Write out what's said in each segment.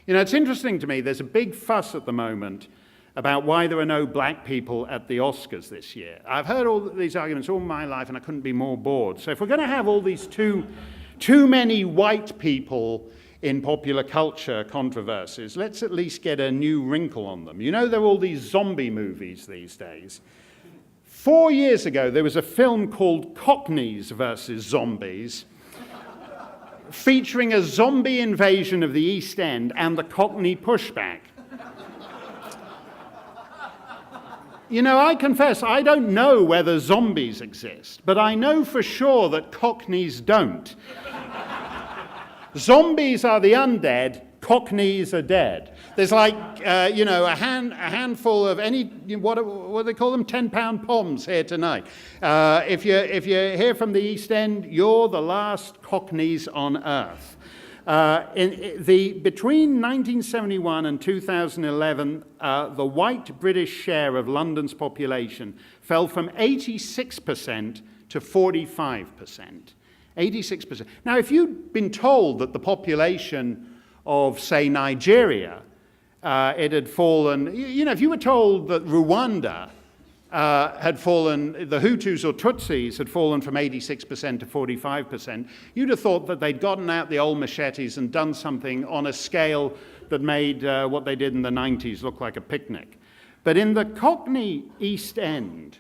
You know, it's interesting to me, there's a big fuss at the moment about why there are no black people at the Oscars this year. I've heard all these arguments all my life and I couldn't be more bored. So if we're going to have all these too many white people in popular culture controversies, let's at least get a new wrinkle on them. You know, there are all these zombie movies these days. 4 years ago, there was a film called Cockneys versus Zombies, featuring a zombie invasion of the East End and the Cockney pushback. You know, I confess, I don't know whether zombies exist, but I know for sure that Cockneys don't. Zombies are the undead, Cockneys are dead. There's like, you know, a handful of any, what do they call them, 10-pound poms here tonight. If you're here from the East End, you're the last Cockneys on earth. Between 1971 and 2011, the white British share of London's population fell from 86% to 45%. 86%. Now, if you'd been told that the population of, say, Nigeria, it had fallen, you know, if you were told that Rwanda had fallen, the Hutus or Tutsis had fallen from 86% to 45%, you'd have thought that they'd gotten out the old machetes and done something on a scale that made what they did in the 90s look like a picnic. But in the Cockney East End,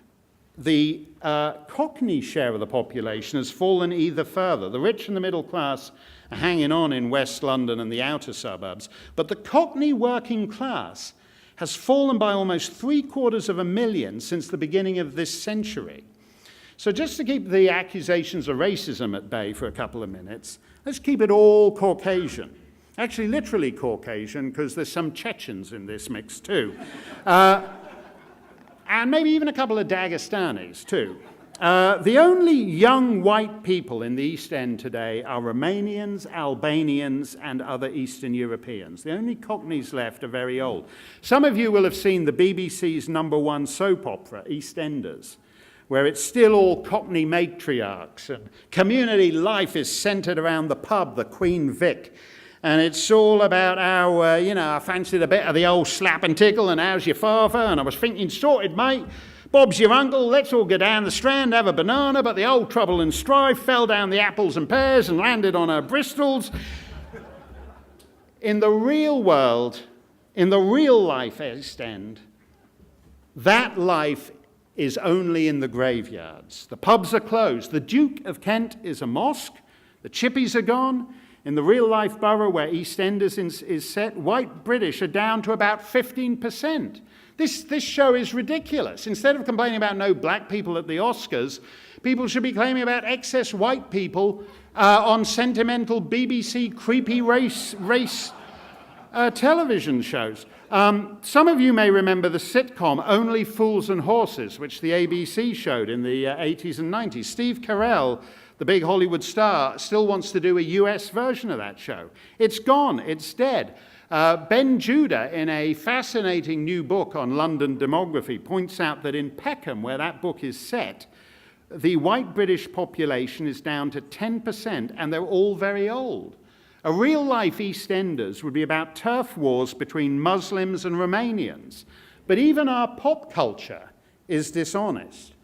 the Cockney share of the population has fallen either further. The rich and the middle class are hanging on in West London and the outer suburbs, but the Cockney working class has fallen by almost 750,000 since the beginning of this century. So just to keep the accusations of racism at bay for a couple of minutes, let's keep it all Caucasian. Actually, literally Caucasian, because there's some Chechens in this mix too. And maybe even a couple of Dagestanis too. The only young white people in the East End today are Romanians, Albanians, and other Eastern Europeans. The only Cockneys left are very old. Some of you will have seen the BBC's #1 soap opera, EastEnders, where it's still all Cockney matriarchs, and community life is centred around the pub, the Queen Vic. And it's all about how, you know, I fancied a bit of the old slap and tickle, and how's your father? And I was thinking, sorted, mate. Bob's your uncle, let's all go down the Strand, have a banana, but the old trouble and strife fell down the apples and pears and landed on our Bristols. In the real world, in the real life East End, that life is only in the graveyards. The pubs are closed. The Duke of Kent is a mosque. The chippies are gone. In the real-life borough where EastEnders is set, white British are down to about 15%. This show is ridiculous. Instead of complaining about no black people at the Oscars, people should be claiming about excess white people on sentimental BBC creepy race television shows. Some of you may remember the sitcom Only Fools and Horses, which the ABC showed in the 80s and 90s. Steve Carell, the big Hollywood star, still wants to do a US version of that show. It's gone, it's dead. Ben Judah, in a fascinating new book on London demography, points out that in Peckham, where that book is set, the white British population is down to 10%, and they're all very old. A real-life EastEnders would be about turf wars between Muslims and Romanians. But even our pop culture is dishonest.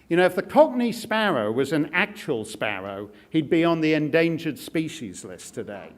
You know, if the Cockney sparrow was an actual sparrow, he'd be on the endangered species list today.